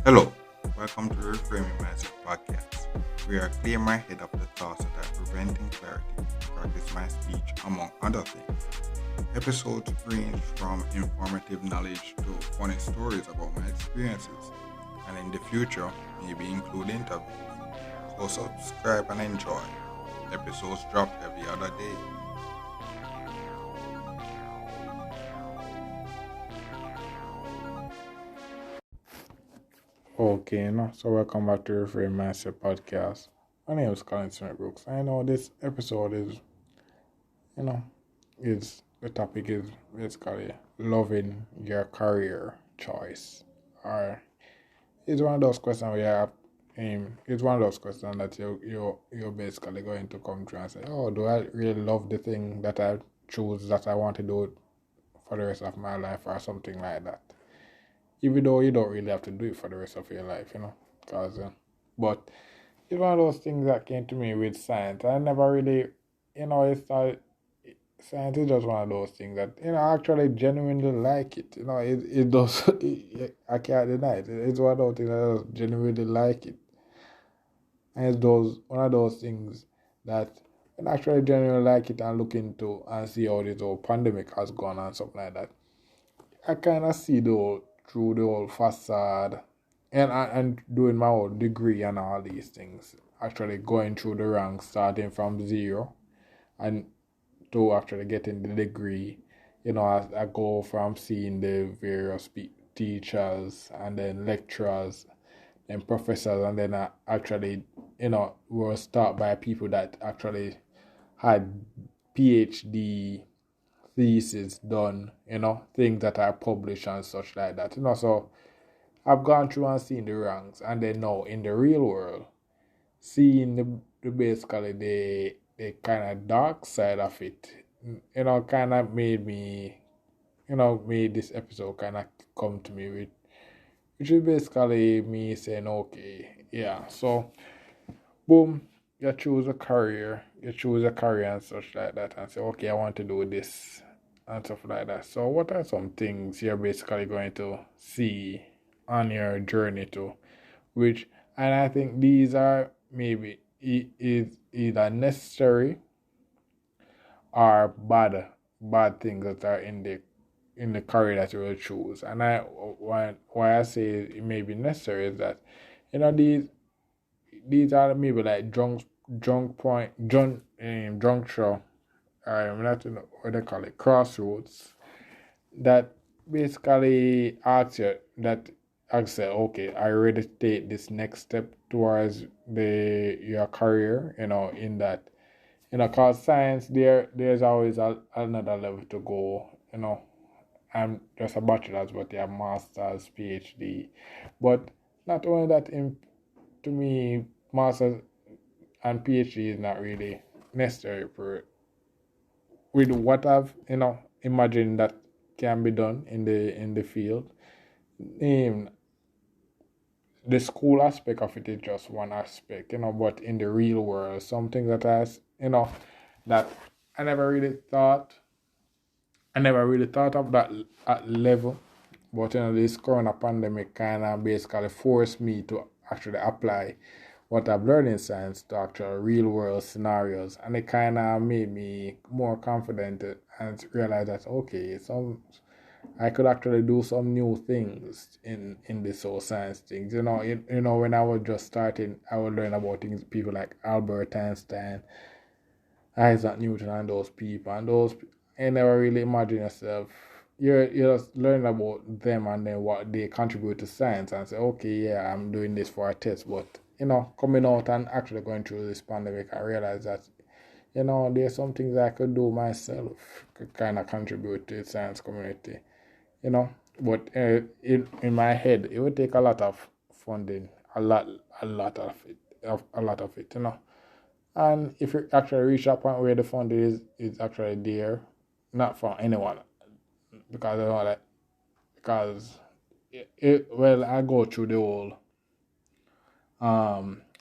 Hello, welcome to the Reframing Mindset podcast, where I clear my head of the thoughts that are preventing clarity and practice my speech, among other things. Episodes range from informative knowledge to funny stories about my experiences, and in the future, maybe include interviews. So subscribe and enjoy. Episodes drop every other day. Okay, so welcome back to Reframe Mindset Podcast. My name is Colin Smith Brooks. I know this episode is, you know, is the topic is basically loving your career choice. Or it's one of those questions where you have, it's one of those questions that you're basically going to come to and say, oh, do I really love the thing that I choose that I want to do for the rest of my life or something like that? Even though you don't really have to do it for the rest of your life, because but it's one of those things that came to me with science. I never really, science is just one of those things that I actually genuinely like it. It does. I can't deny it. It's one of those things that I just genuinely like it, and it's one of those things that I actually genuinely like it and look into and see how this whole pandemic has gone and something like that. I kind of see through the whole facade and doing my whole degree and all these things. Actually going through the ranks, starting from zero and to actually getting the degree. I go from seeing the various teachers and then lecturers and professors, and then I actually, were taught by people that actually had PhD thesis done, things that are published and such like that. So I've gone through and seen the ranks, and then now in the real world, seeing the basically the kind of dark side of it, kind of made me, made this episode kind of come to me with, which is basically me saying, okay, yeah, so boom, you choose a career and such like that, and say, okay, I want to do this and stuff like that. So what are some things you're basically going to see on your journey to which, and I think these are maybe is either necessary or bad things that are in the career that you will choose. And why I say it may be necessary is that these are maybe like juncture, I'm not know what they call it, crossroads, that basically asks you, okay, are you ready to take this next step towards your career, in that, cause science, there's always another level to go, I'm just a bachelor's, but you have master's, PhD. But not only that, to me, master's and PhD is not really necessary for with what I've imagined that can be done in the field. Um, the school aspect of it is just one aspect, but in the real world, something that that I never really thought of that at level. But this corona pandemic kind of basically forced me to actually apply what I've learned in science to actual real world scenarios, and it kind of made me more confident and realize that, okay, I could actually do some new things in this whole science things. When I was just starting, I would learn about things, people like Albert Einstein, Isaac Newton, and those people, I never really imagine yourself. You're just learning about them and then what they contribute to science, and say, okay, yeah, I'm doing this for a test, but coming out and actually going through this pandemic, I realized that there's some things I could do myself, could kind of contribute to the science community, but in my head, it would take a lot of funding, a lot of it, and if you actually reach a point where the funding is actually there, not for anyone, because because well, I go through the whole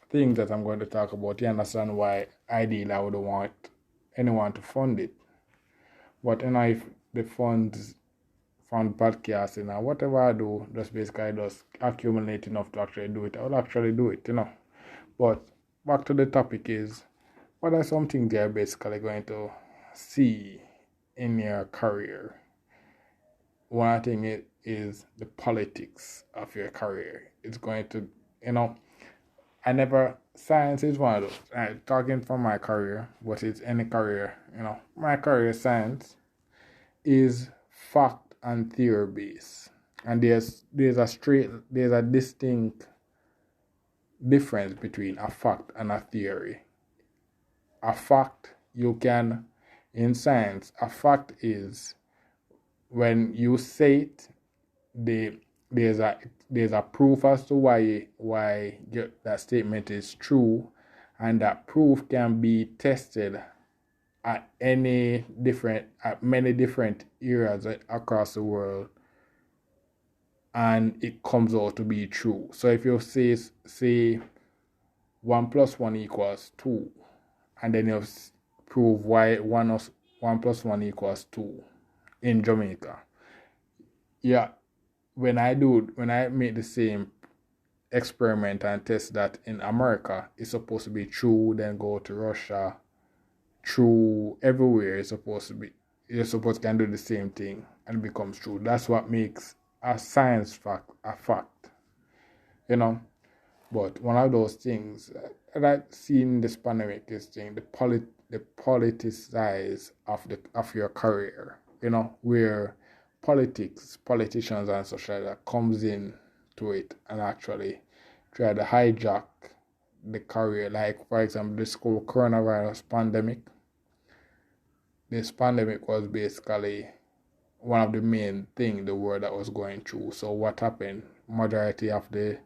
thing that I'm going to talk about. You understand why ideally I would want anyone to fund it. But if the funds fund podcasting or whatever I do, just basically just accumulate enough to actually do it, I will actually do it. But back to the topic is, what are some things you're basically going to see in your career? One thing is the politics of your career. It's going to, science is one of those. Talking from my career, but it's any career, my career science is fact and theory based. And there's a distinct difference between a fact and a theory. A fact in science, a fact is when you say it, there's a proof as to why that statement is true, and that proof can be tested at many different areas across the world, and it comes out to be true. So if you say 1 plus 1 equals 2, and then you prove why 1 plus 1 equals 2 in Jamaica, yeah, when I make the same experiment and test that in America, it's supposed to be true, then go to Russia, true everywhere. You're supposed to can do the same thing and it becomes true. That's what makes a science fact a fact, But one of those things that I've seen this pandemic is the politicize of your career, where politicians and such like that comes in to it and actually try to hijack the career. Like, for example, this whole coronavirus pandemic. This pandemic was basically one of the main things the world that was going through. So what happened? Majority of the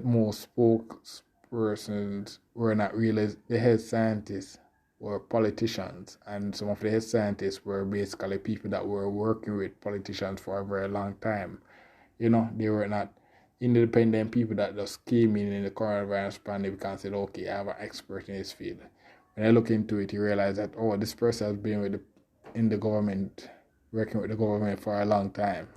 most spokespersons were not really the head scientists, were politicians, and some of the head scientists were basically people that were working with politicians for a very long time. They were not independent people that just came in the coronavirus pandemic and said, okay, I have an expert in this field. When I look into it, you realize that, this person has been in the government, working with the government for a long time,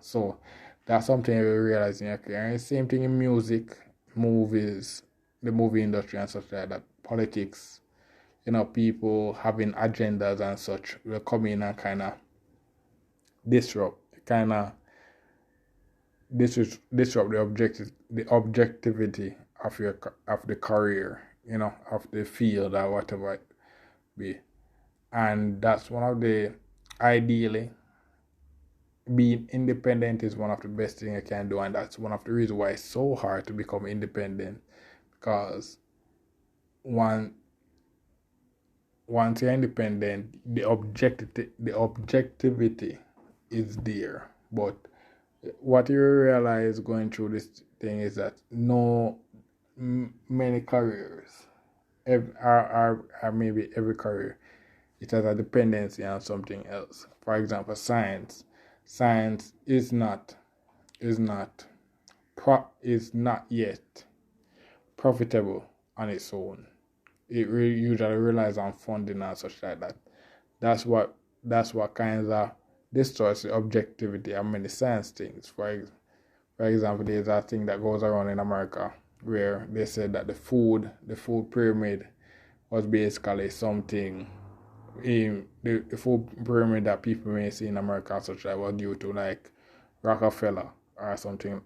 So that's something we realize in your career. And the same thing in music, movies, the movie industry and such like that, politics, people having agendas and such will come in and kind of disrupt the objectivity of the career, of the field or whatever it be. And that's one of the, ideally, being independent is one of the best things you can do, and that's one of the reasons why it's so hard to become independent, because once you're independent, the objectivity is there. But what you realize going through this thing is that many careers, maybe every career, it has a dependency on something else. For example, science is not yet profitable on its own. It usually relies on funding and such like that. That's what kind of distorts the objectivity of many science things. For example, there's a thing that goes around in America where they said that the food pyramid was basically something in the food pyramid that people may see in America, such that was due to like Rockefeller or something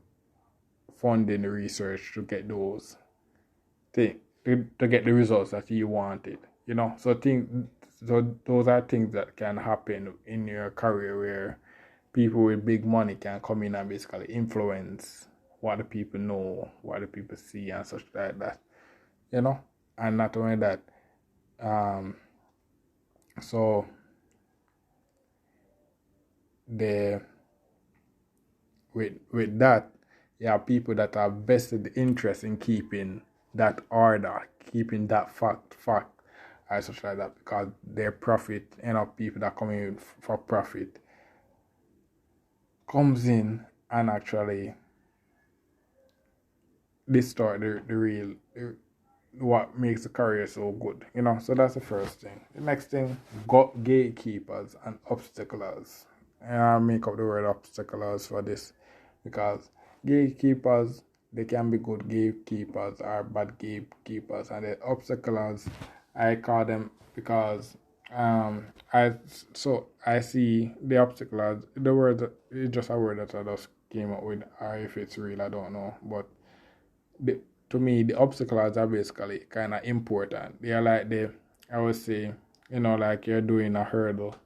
funding the research to get those things, to get the results that he wanted. So those are things that can happen in your career where people with big money can come in and basically influence what the people know, what the people see and such like that. And not only that, so with that, you have people that have vested interest in keeping that order, keeping that fact, and such like that, because their profit, people that come in for profit comes in and actually distort the real what makes the career so good. So that's the first thing. The next thing, gatekeepers and obstacles. And I make up the word obstacles for this because gatekeepers, they can be good gatekeepers or bad gatekeepers, and the obstacles, I call them because I see the obstacles. The word is just a word that I just came up with, or if it's real, I don't know, but the, to me, the obstacles are basically kind of important. They are like I would say, like you're doing a hurdle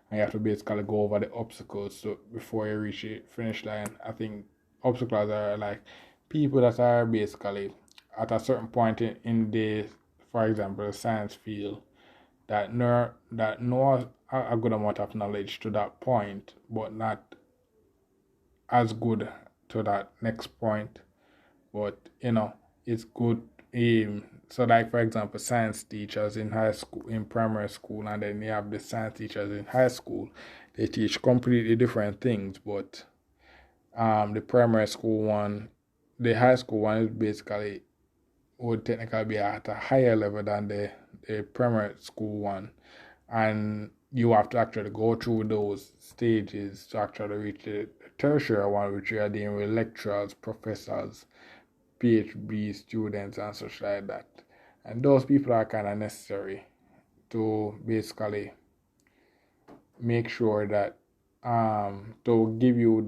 and you have to basically go over the obstacles so before you reach the finish line. I think obstacles are like people that are basically at a certain point in the, for example, science field that know a good amount of knowledge to that point, but not as good to that next point, but it's good. So like for example, science teachers in high school, in primary school, and then you have the science teachers in high school. They teach completely different things, but the primary school one, the high school one is basically would technically be at a higher level than the primary school one, and you have to actually go through those stages to actually reach the tertiary one, which you are dealing with lecturers, professors, PhD students, and such like that. And those people are kind of necessary to basically make sure that to give you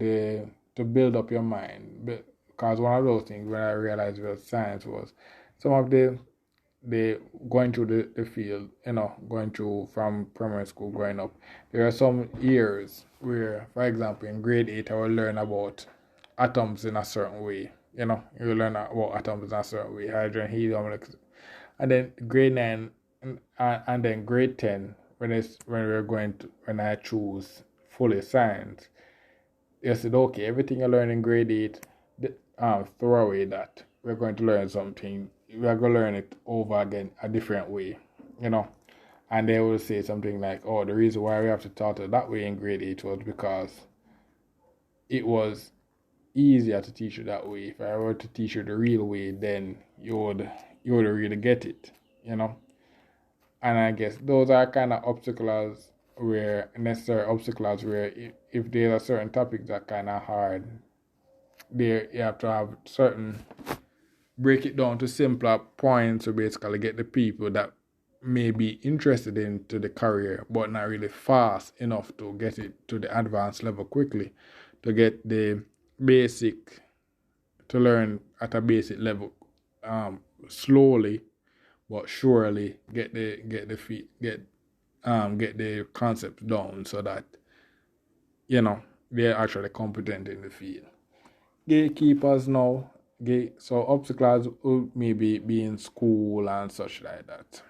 to build up your mind. Because one of those things when I realized about science was some of the going through the field, going through from primary school growing up, there are some years where, for example, in grade 8, I will learn about atoms in a certain way. You learn about atoms in a certain way, hydrogen, helium, and then grade 9 and then grade 10, when I choose fully science, you said, okay, everything I learned in grade 8, throw away that. We're going to learn something. We're going to learn it over again a different way, you know. And they will say something like, oh, the reason why we have to taught it that way in grade 8 was because it was easier to teach you that way. If I were to teach you the real way, then you would really get it, you know. And I guess those are kind of obstacles where necessary obstacles where if there's a certain topic that kind of hard, there you have to have certain break it down to simpler points to basically get the people that may be interested into the career but not really fast enough to get it to the advanced level quickly, to get the basic, to learn at a basic level slowly but surely get the concepts down so that they're actually competent in the field. Gatekeepers now, so obstacles would maybe be in school and such like that.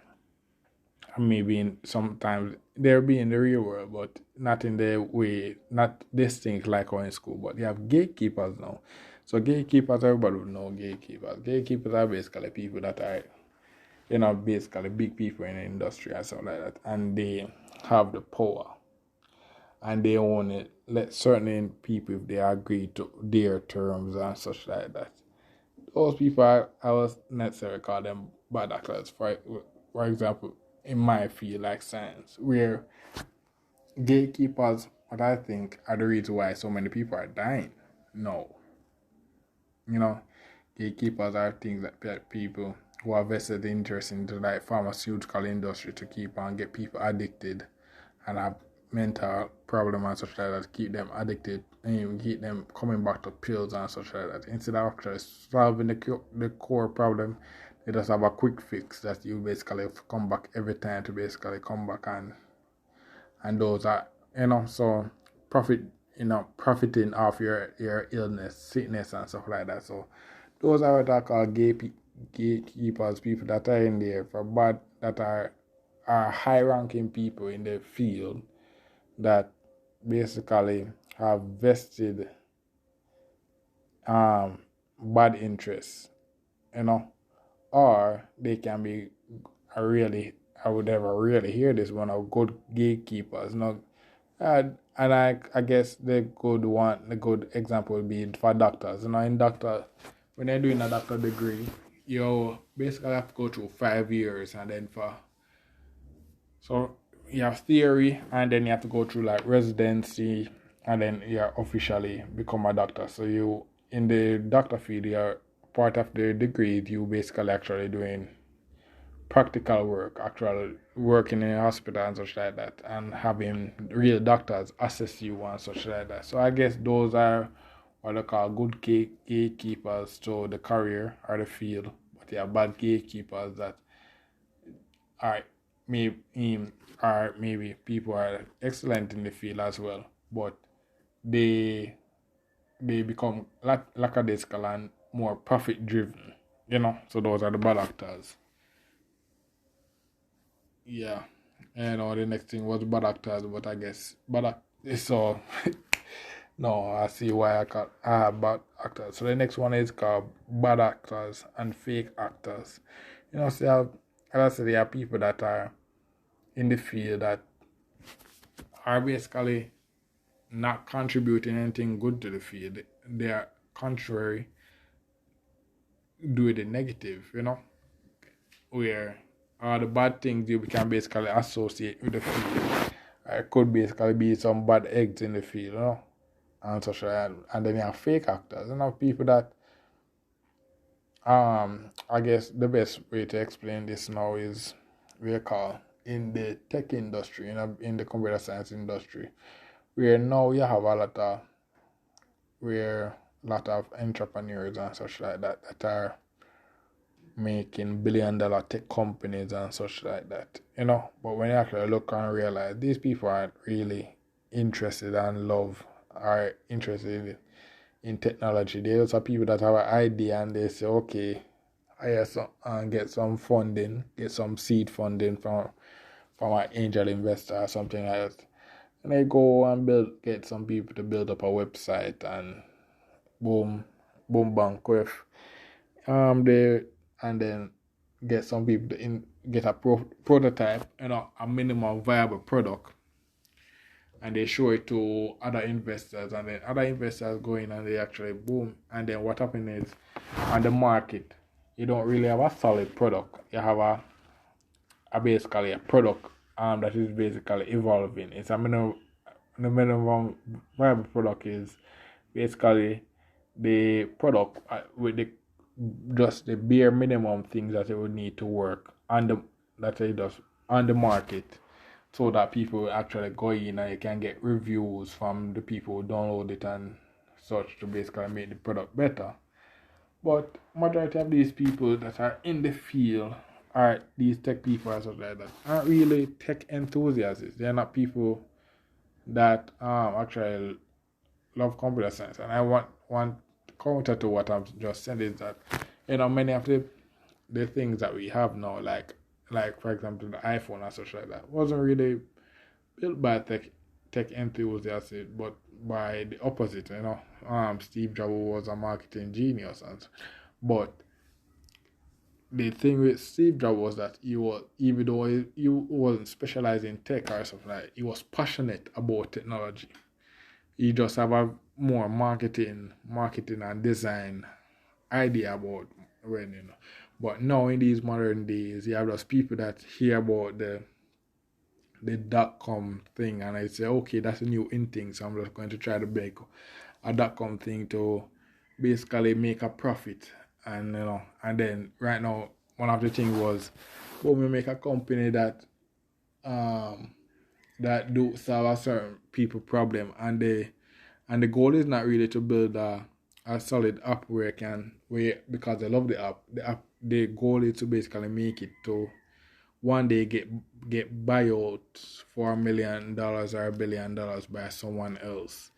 Maybe sometimes they'll be in the real world, but not in the way, not distinct like or in school. But you have gatekeepers now. So gatekeepers, everybody would know gatekeepers. Gatekeepers are basically people that are, basically big people in the industry and stuff like that, and they have the power, and they own it. Let certain people, if they agree to their terms and such like that, those people I was necessarily call them bad actors. For example, in my field like science, where gatekeepers, what I think are the reason why so many people are dying. No, you know, gatekeepers are things that people who are vested interest into like pharmaceutical industry to keep on get people addicted and have mental problem and such like that, keep them addicted and keep them coming back to pills and such like that. Instead of actually solving the core problem, they just have a quick fix that you basically come back every time to basically come back and those are so profit profiting off your illness, sickness and stuff like that. So those are what I call gatekeepers, people that are in there for bad, that are high ranking people in the field that basically have vested bad interests, or they can be I would never really hear this one of good gatekeepers. And I guess the good example would be for doctors. In doctor, when they're doing a doctor degree, you basically have to go through 5 years, and then so you have theory, and then you have to go through like residency, and then you officially become a doctor. So you in the doctor field, you're part of the degree. You basically actually doing practical work, actual working in a hospital and such like that, and having real doctors assess you and such like that. So I guess those are what they call good gatekeepers to the career or the field, but yeah, bad gatekeepers that are maybe or maybe people are excellent in the field as well, but they they become lackadaisical and more profit driven. So those are the bad actors. Yeah. And the next thing was bad actors, but I guess so no, I see why I have bad actors. So the next one is called bad actors and fake actors. So as I said, there are people that are in the field that are basically not contributing anything good to the field. They are contrary, do the negative, where all the bad things you can basically associate with the field. It could basically be some bad eggs in the field, and such and then you have fake actors, people that I guess the best way to explain this now is we call in the tech industry, in the computer science industry, where now you have a lot of entrepreneurs and such like that that are making $1 billion tech companies and such like that, But when you actually look and realize these people aren't really interested and love are interested in technology. There's some people that have an idea and they say, okay, hire some and get some funding, get some seed funding from an angel investor or something like that. And they go and get some people to build up a website and boom, boom, bang, quiff. They and then get some people to get a prototype, a minimum viable product, and they show it to other investors, and then other investors go in and they actually boom. And then what happens is on the market, you don't really have a solid product. You have basically a product that is basically evolving. It's the minimum viable product is basically the product with just the bare minimum things that it would need to work that it does on the market, so that people actually go in and you can get reviews from the people who download it and such to basically make the product better. But majority of these people that are in the field are these tech people and stuff like that aren't really tech enthusiasts. They're not people that actually love computer science. And I want one counter to what I've just said is that many of the things that we have now, like for example the iPhone and such like that, wasn't really built by tech enthusiasts, but by the opposite. Steve Jobs was a marketing genius, but the thing with Steve Jobs was that he was, even though he wasn't specialized in tech or something like that, he was passionate about technology. He just have a more marketing and design idea about when. But now in these modern days, you have those people that hear about the .com thing and I say, okay, that's a new in thing, so I'm just going to try to make a .com thing to basically make a profit. And and then right now one of the things was, when we make a company that do solve a certain people problem, and the goal is not really to build a solid app because they love the app. The goal is to basically make it to one day get buyout for $1 million or $1 billion by someone else,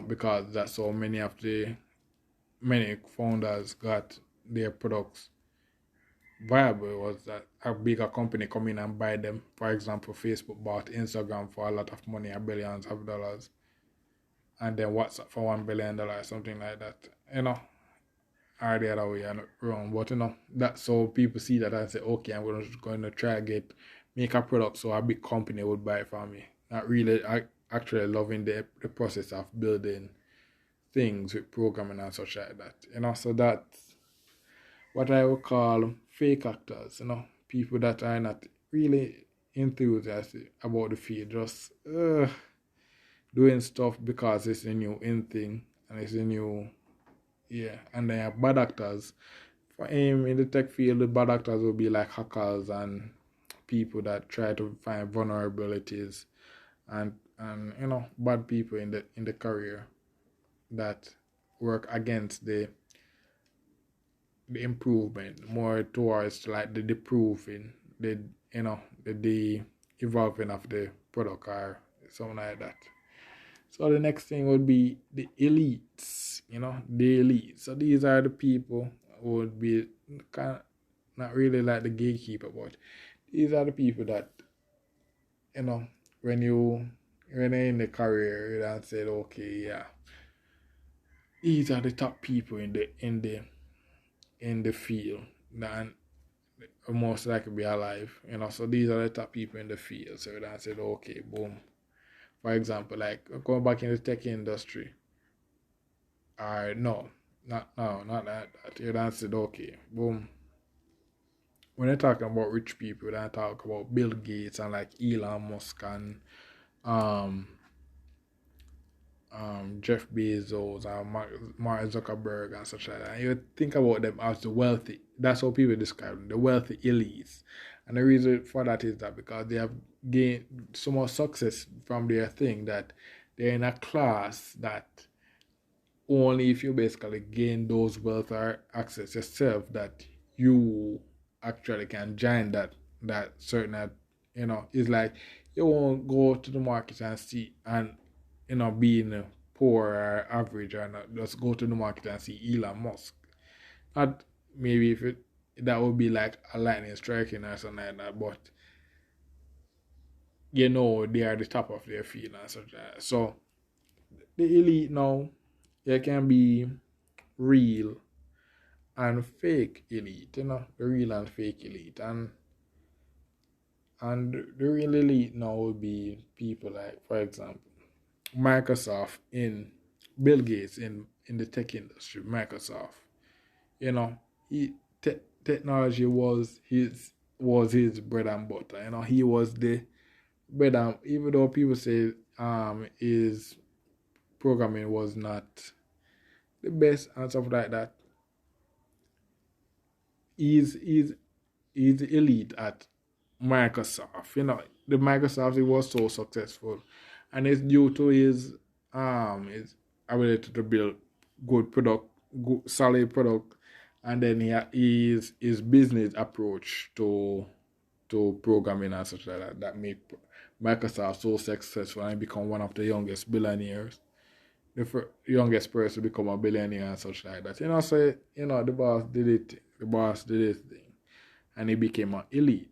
because that's how many founders got their products viable, was that a bigger company come in and buy them. For example, Facebook bought Instagram for a lot of money, billions of dollars, and then WhatsApp for $1 billion, something like that, or the other way around. But that's so people see that and say, okay, I'm going to try to make a product so a big company would buy it from me. Not really actually loving the process of building things with programming and such like that. So what I would call fake actors, people that are not really enthusiastic about the field, just doing stuff because it's a new in thing and it's a new, yeah. And they are bad actors. For him in the tech field, the bad actors will be like hackers and people that try to find vulnerabilities and bad people in the career that work against the improvement, more towards like the improving, the evolving of the product or something like that. So the next thing would be the elites, the elites. So these are the people who would be kind of not really like the gatekeeper, but these are the people that, you know, when you when you're in the career, you don't say, okay, yeah, these are the top people in the field that most likely be alive, So these are the top people in the field. So you don't say, okay, boom. For example, like going back in the tech industry, no, not that. You don't say, okay, boom. When you're talking about rich people, you don't talk about Bill Gates and like Elon Musk and um Jeff Bezos and Mark Zuckerberg and such like that. And you think about them as the wealthy. That's how people describe them, the wealthy elites. And the reason for that is that because they have gained so much success from their thing that they're in a class that only if you basically gain those wealth or access yourself that you actually can join that certain it's like you won't go to the market and see and being poor or average or not, just go to the market and see Elon Musk. Not maybe if that would be like a lightning striking or something like that, but they are the top of their field and such like that. So the elite now, it can be real and fake elite, the real and fake elite. And the real elite now would be people like, for example, Microsoft in Bill Gates in the tech industry, Microsoft. He technology was his bread and butter. He was the bread and even though people say his programming was not the best and stuff like that, he's elite at Microsoft. The Microsoft it was so successful, and it's due to his ability to build good product, good, solid product, and then his business approach to programming and such like that made Microsoft so successful and become one of the youngest billionaires, the youngest person to become a billionaire and such like that. So the boss did it. The boss did his thing, and he became an elite.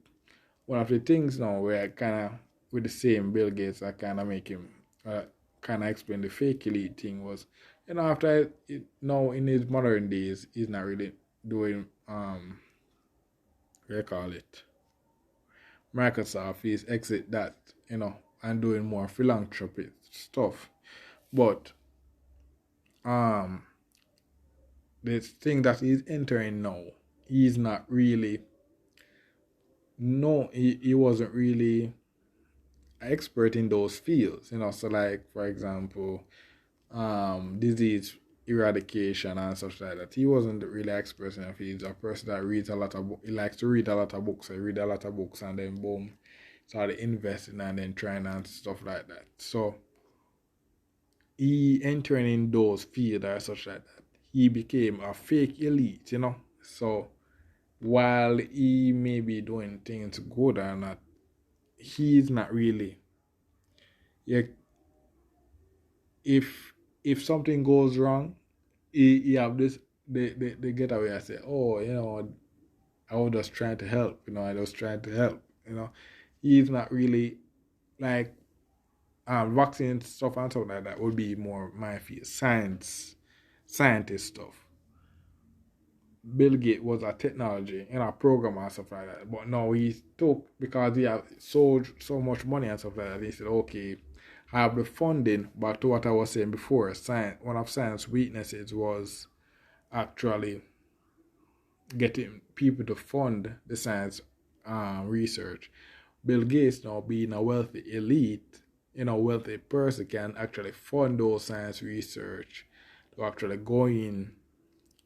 One of the things now where I kind of with the same Bill Gates, I kind of make him kind of explain the fake elite thing was, after now in his modern days, he's not really doing what do you call it, Microsoft. He's exit that, and doing more philanthropy stuff. But the thing that he's entering now, he's not really. No, he wasn't really an expert in those fields, So like for example, disease eradication and such like that. He wasn't really expert in it. He's a person that reads a lot of books. He likes to read a lot of books. So he read a lot of books and then boom, started investing and then trying and stuff like that. So he entering in those fields or such like that, he became a fake elite, So while he may be doing things good or not, he's not really. Yeah, if something goes wrong, he have this they get away and say, oh, I was just trying to help, I was trying to help, He's not really like vaccine stuff and stuff like that would be more my field, scientist stuff. Bill Gates was a technology, programmer and stuff like that. But no, he took because he had so much money and stuff like that. He said, okay, I have the funding, but to what I was saying before, one of science weaknesses was actually getting people to fund the science research. Bill Gates now being a wealthy elite, wealthy person can actually fund those science research to actually go in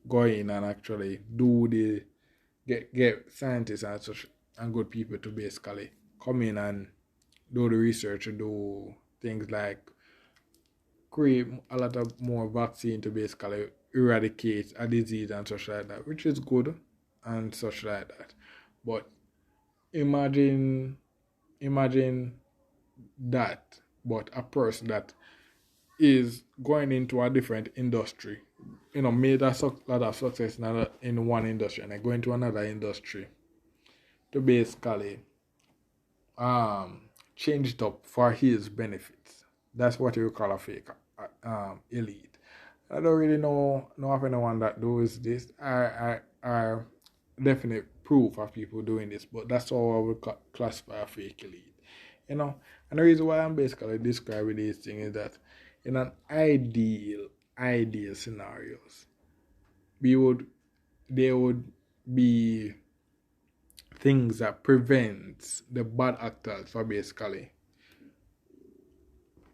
and actually do the get scientists and such and good people to basically come in and do the research and do things like create a lot of more vaccine to basically eradicate a disease and such like that, which is good and such like that. But imagine that, but a person that is going into a different industry, made a lot of success in one industry and then going to another industry to basically change it up for his benefits. That's what you call a fake elite. I don't really know of anyone that does this. I definite proof of people doing this, but that's how I would classify a fake elite. And the reason why I'm basically describing these things is that in an ideal scenarios, there would be things that prevents the bad actors for basically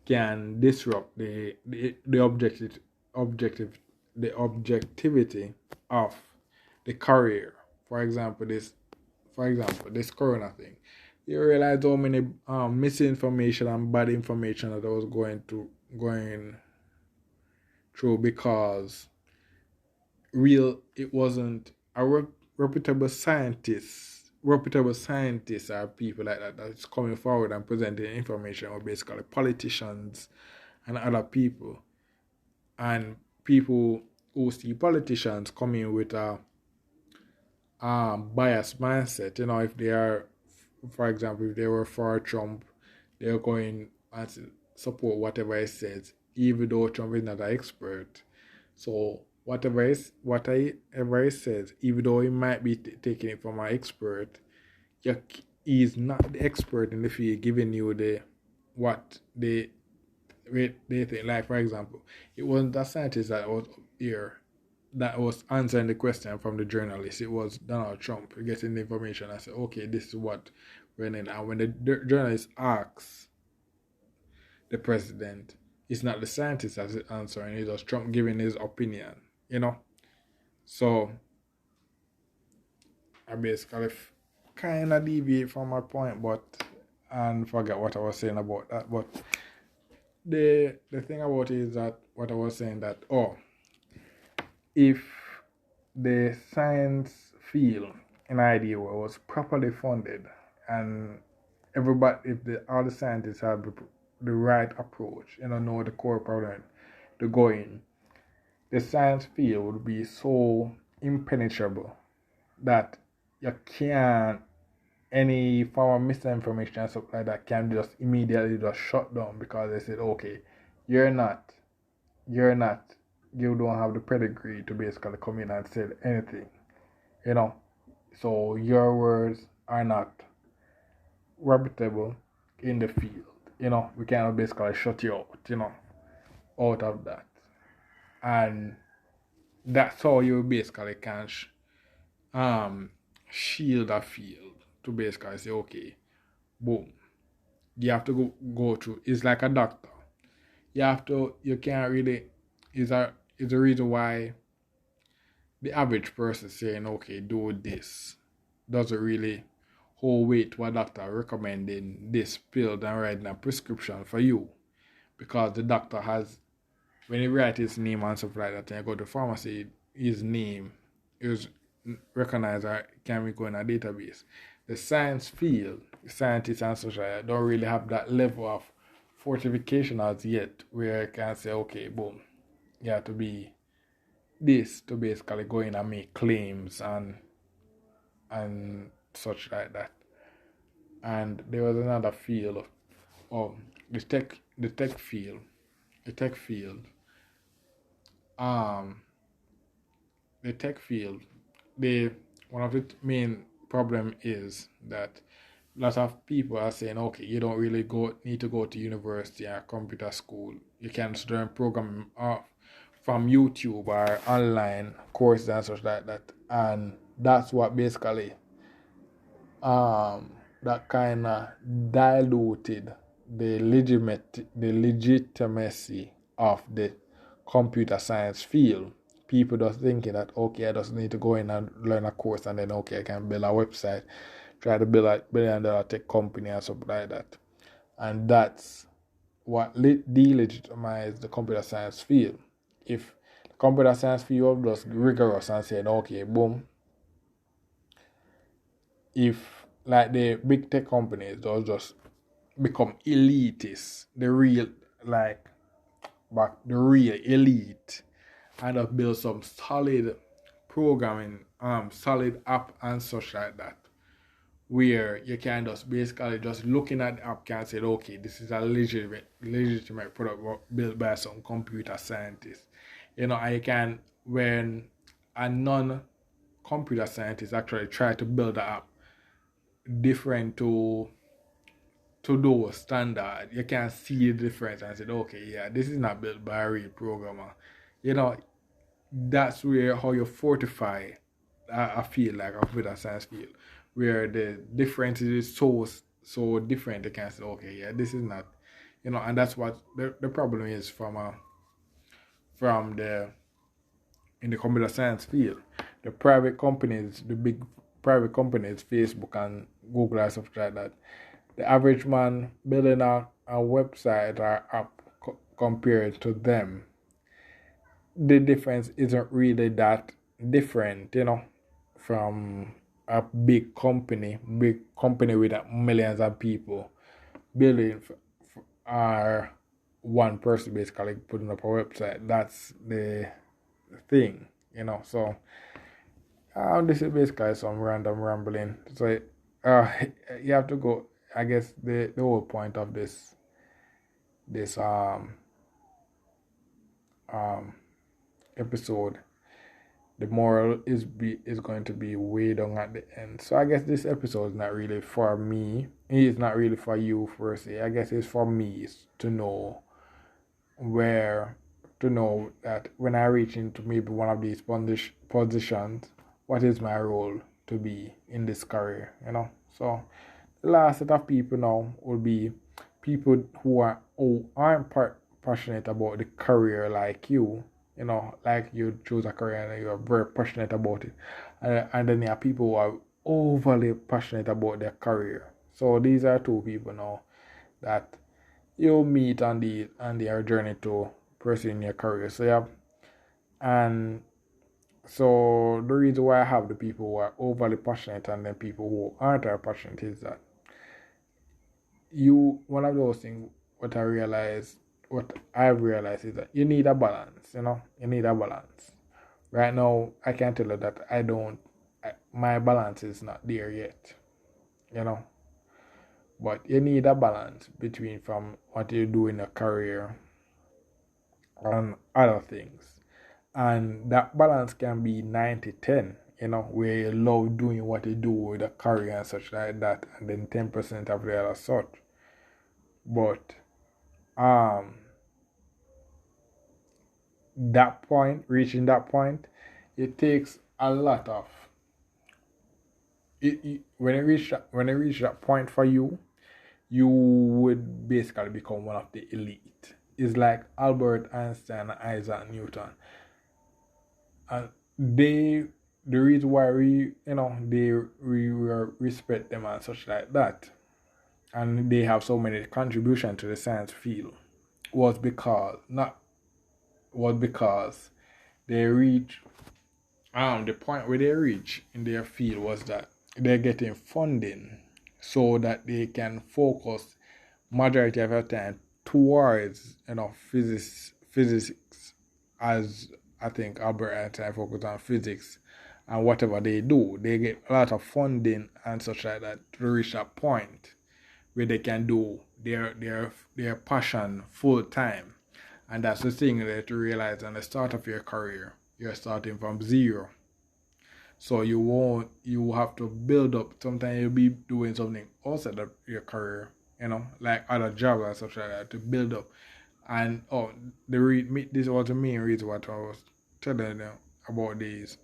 can disrupt the objectivity of the career. For example, this corona thing. You realize how many misinformation and bad information that I was going through because it wasn't a reputable scientists are people like that that's coming forward and presenting information, or basically politicians and other people, and people who see politicians coming with a biased mindset. If they are, for example, if they were for Trump, they're going and support whatever he says, even though Trump is not an expert. So whatever he says, even though he might be taking it from an expert, he's not the expert in the field giving you what they think. Like, for example, it wasn't a scientist that was here that was answering the question from the journalist. It was Donald Trump getting the information. I said, okay, this is what went in. And when the journalist asks the president, it's not the scientist that's answering, it's just Trump giving his opinion, So I basically kind of deviate from my point, and forget what I was saying about that. But the thing about it is that what I was saying that, if the science field in idea was properly funded and all the scientists have the right approach, know the core problem to go in, the science field would be so impenetrable that you can't, any form of misinformation and stuff like that can just immediately just shut down, because they said, okay, you don't have the pedigree to basically come in and say anything, so your words are not reputable in the field, we cannot basically shut you out of that. And that's how you basically can shield a field, to basically say, okay, boom, you have to go through. It's like a doctor. You can't really, is a reason why the average person saying, okay, do this, doesn't really hold weight to a doctor recommending this pill and writing a prescription for you. Because the doctor has, when he writes his name and stuff like that, and you go to the pharmacy, his name is recognized or can be go in a database. The science field, scientists and such like that, don't really have that level of fortification as yet, where you can say, okay, boom, you have to be this to basically go in and make claims and such like that. And there was another field of the tech field. The tech field, one of the main problem is that lots of people are saying, okay, you don't really need to go to university or computer school. You can learn programming from YouTube or online courses and such like that, and that's what basically that kind of diluted the legitimacy of the computer science field. People just thinking that okay, I just need to go in and learn a course, and then okay, I can build a website, try to build a $1 billion tech company and something like that. And that's what delegitimized the computer science field. If the computer science field was rigorous and said, okay, boom, if like the big tech companies they'll just become elitists, the real like but the real elite, and have build some solid programming, solid app and such like that, where you can just basically just looking at the app can say, okay, this is a legitimate product built by some computer scientists. And you can, when a non-computer scientist actually try to build an app different to those standard, you can see the difference and say, okay, yeah, this is not built by a real programmer. That's where how you fortify I feel like a computer science field, where the difference is so different. You can say, okay, yeah, this is not, and that's what the problem is from the in the computer science field. The private companies, the big private companies, Facebook and Google and stuff like that. The average man building a website or app compared to them, the difference isn't really that different, from a big company with millions of people building or one person basically putting up a website. That's the thing, So this is basically some random rambling. So you have to go. I guess the whole point of this episode, the moral is going to be way down at the end. So I guess this episode is not really for me. It's not really for you per se. I guess it's for me to know that when I reach into maybe one of these positions, what is my role to be in this career, So the last set of people now will be people who aren't passionate about the career like you, like you choose a career and you're very passionate about it. And then there are people who are overly passionate about their career. So these are two people now that you'll meet on their journey to pursuing your career. So yeah, and so the reason why I have the people who are overly passionate and then people who aren't as passionate is that one of those things what I've realized is that you need a balance, you need a balance. Right now I can tell you that my balance is not there yet, but you need a balance between from what you do in a career and other things. And that balance can be 90-10, where you love doing what you do with a career and such like that, and then 10% of the other sort. But reaching that point, it takes a lot of when you reach that point for you, you would basically become one of the elite. It's like Albert Einstein and Isaac Newton. And the reason why we respect them and such like that, and they have so many contributions to the science field, was because they reach the point where they reach in their field was that they're getting funding so that they can focus majority of their time towards physics, as I think Albert Einstein focused on physics, and whatever they do, they get a lot of funding and such like that to reach that point where they can do their passion full time. And that's the thing that you realize at the start of your career, you're starting from zero. So you have to build up. Sometimes you'll be doing something outside of your career, like other jobs and such like that, to build up. And this was the main reason what I was telling them about these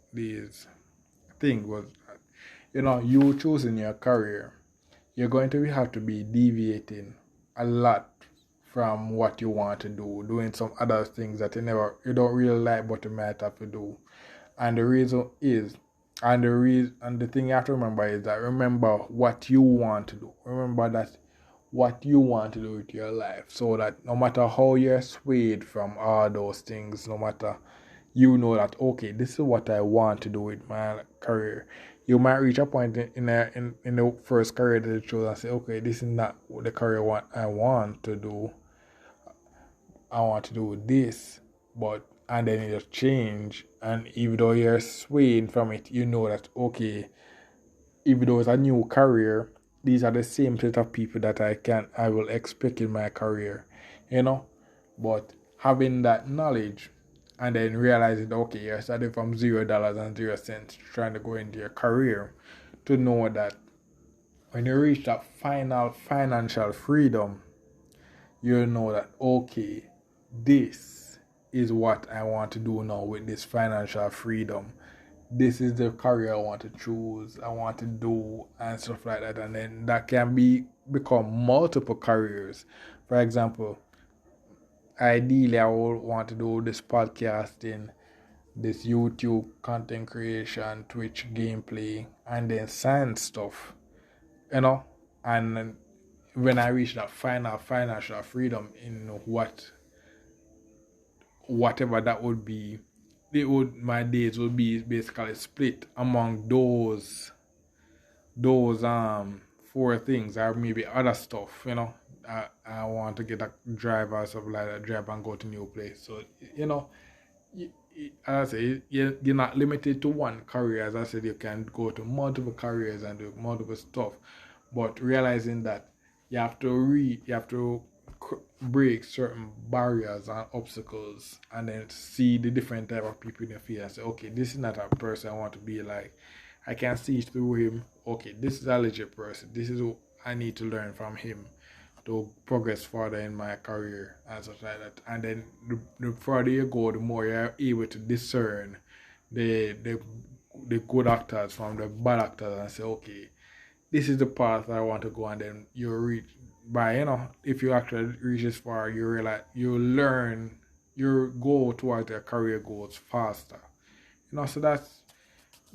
thing was, you choosing your career, you're going to have to be deviating a lot from what you want to do, doing some other things that you don't really like, but you might have to do. And the reason is, and the thing you have to remember is that remember what you want to do. Remember that what you want to do with your life, so that no matter how you're swayed from all those things, no matter you know that okay, this is what I want to do with my career. You might reach a point in the first career that you chose and say, okay, this is not the career what I want to do. I want to do this, but and then it just change. And even though you're swaying from it, you know that okay, even though it's a new career, these are the same set of people that I will expect in my career, you know. But having that knowledge and then realizing okay, you're starting from $0 and 0 cents trying to go into your career, to know that when you reach that final financial freedom, you know that okay, this is what I want to do now with this financial freedom. This is the career I want to choose, I want to do, and stuff like that. And then that can become multiple careers. For example, ideally, I would want to do this podcasting, this YouTube content creation, Twitch gameplay, and then science stuff, you know. And when I reach that final financial freedom in whatever that would be, my days would be basically split among those four things, or maybe other stuff, I want to get a driver or something like that, drive and go to new place. So as I say, you're not limited to one career. As I said, you can go to multiple careers and do multiple stuff, but realizing that you have to break certain barriers and obstacles, and then see the different type of people in the field and say, okay, this is not a person I want to be like. I can see through him. Okay, this is a legit person. This is what I need to learn from him to progress further in my career and such like that. And then the further you go, the more you're able to discern the good actors from the bad actors and say, okay, this is the path I want to go. And then you reach by, if you actually reach this far, you realize you learn, you go towards your career goals faster. So that's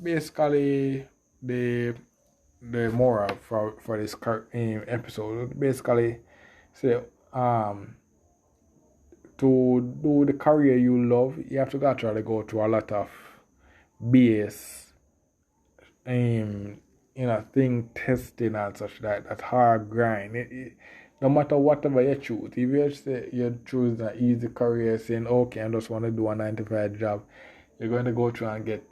basically the moral for this episode. Basically, say to do the career you love, you have to actually go through a lot of base thing testing and such that hard grind. No matter whatever you choose, if you say you choose an easy career, saying okay, I just want to do a 9 to 5 job, you're going to go through and get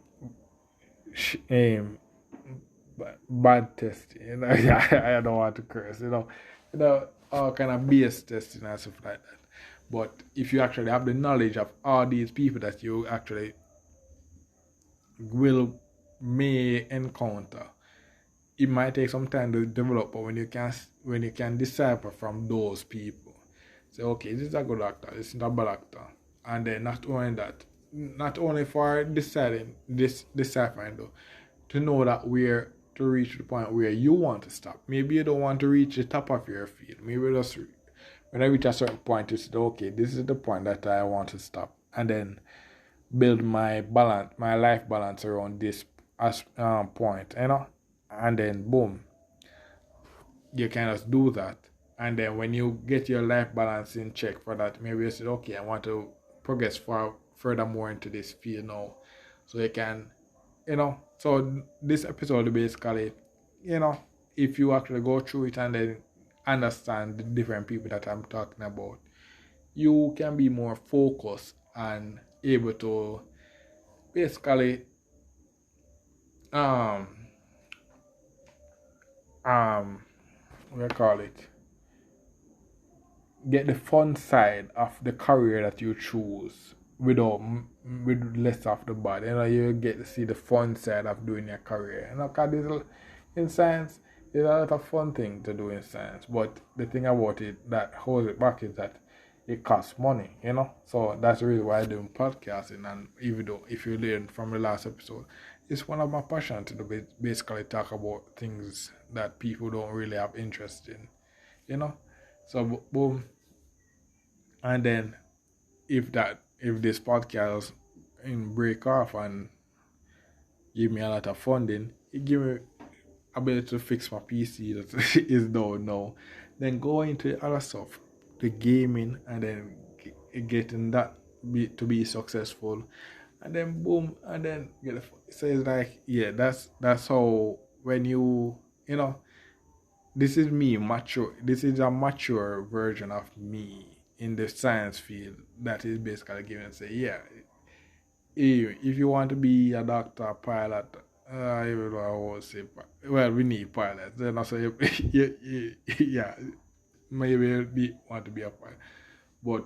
bad testing. I don't want to curse. All kind of base testing and stuff like that. But if you actually have the knowledge of all these people that you actually may encounter, it might take some time to develop. But when you can decipher from those people, say okay, this is a good actor, this is a bad actor, and then not only for deciphering though, to know that where to reach the point where you want to stop. Maybe you don't want to reach the top of your field. Maybe just when I reach a certain point, you say, okay, this is the point that I want to stop, and then build my life balance around this point, and then boom, you can just do that. And then when you get your life balance in check for that, maybe you say, okay, I want to progress furthermore into this field now, so you can, so this episode basically, if you actually go through it and then understand the different people that I'm talking about, you can be more focused and able to basically get the fun side of the career that you choose with less of the bad. You get to see the fun side of doing your career. Because in science, there's a lot of fun things to do in science. But the thing about it that holds it back is that it costs money, So that's the reason why I'm doing podcasting. And even though if you learn from the last episode, it's one of my passions to basically talk about things that people don't really have interest in, you know. So boom, and then if this podcast in break off and give me a lot of funding, it give me ability to fix my PC that is down now. Then go into the other stuff, the gaming, and then getting that to be successful, and then boom, and then get so it's like yeah, that's how when you know this is me mature. This is a mature version of me in the science field that is basically giving say yeah, if you want to be a doctor, pilot, even though I won't say, well, we need pilots. Then I say, yeah, maybe want to be a pilot. But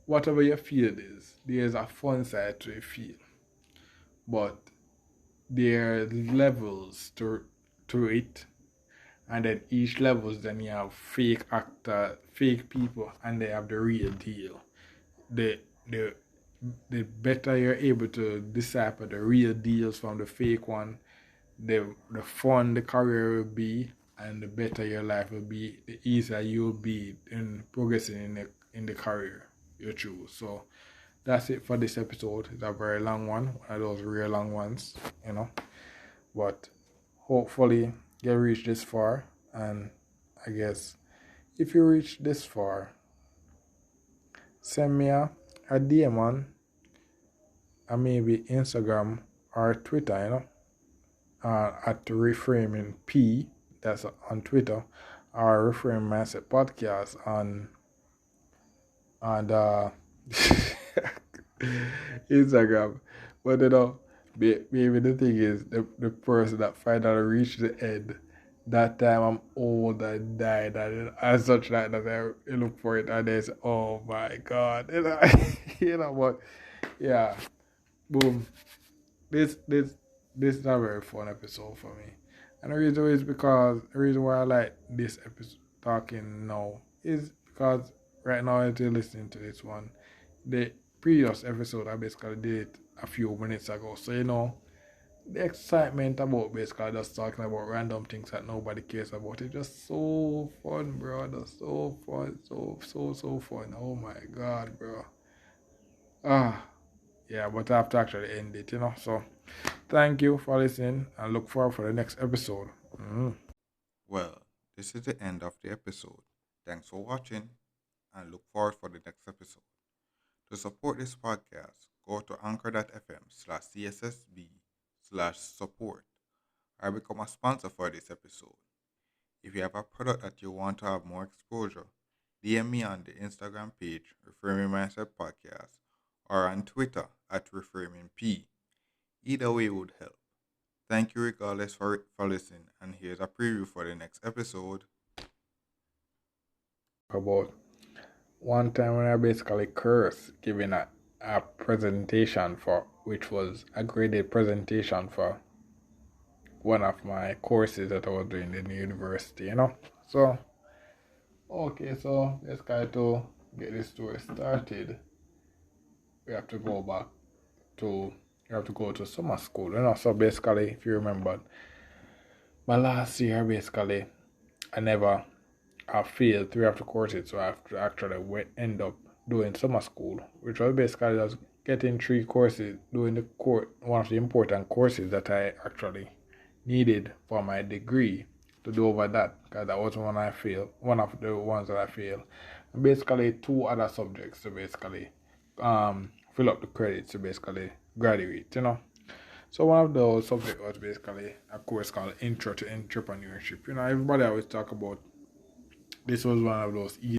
whatever your field is, there's a fun side to a field. But there are levels to it. And then each levels, then you have fake actor, fake people, and they have the real deal. The the the better you're able to decipher the real deals from the fake one, the fun the career will be, and the better your life will be, the easier you'll be in progressing in the career you choose. So that's it for this episode. It's a very long one of those real long ones, you know. But hopefully you reach this far, and I guess if you reach this far, send me a DM on maybe Instagram or Twitter, you know, at Reframing P, that's on Twitter, or Reframing Mindset Podcast on Instagram. But you know, maybe the thing is, the person that finally reached the end, that time I'm old and died, and as such that I look for it and they say, oh my God, you know, you know, but yeah, boom. This is a very fun episode for me. And the reason is because the reason why I like this episode talking now is because right now as you're listening to this one, the previous episode I basically did it a few minutes ago. So you know the excitement about basically just talking about random things that nobody cares about. It's just so fun, bro. That's so fun. So fun. Oh my God, bro. Ah, yeah, but I have to actually end it, you know. So thank you for listening and look forward for the next episode. Well, this is the end of the episode. Thanks for watching and look forward for the next episode. To support this podcast, go to anchor.fm/cssb/support or become a sponsor for this episode. If you have a product that you want to have more exposure, DM me on the Instagram page, Reframing Mindset Podcast, or on Twitter at ReframingP. Either way would help. Thank you regardless for listening, and here's a preview for the next episode. About one time when I basically cursed giving a presentation for which was a graded presentation for one of my courses that I was doing in the university, you know. So okay, so basically to get this story started, we have to go back to you have to go to summer school, you know. So basically if you remember my last year basically I failed three of the courses, so I have to actually end up doing summer school, which was basically just getting three courses, doing one of the important courses that I actually needed for my degree to do over that, because that was one of the ones that I failed. And basically two other subjects to basically fill up the credits to basically graduate, you know. So one of those subjects was basically a course called Intro to Entrepreneurship. You know, everybody always talk about this was one of those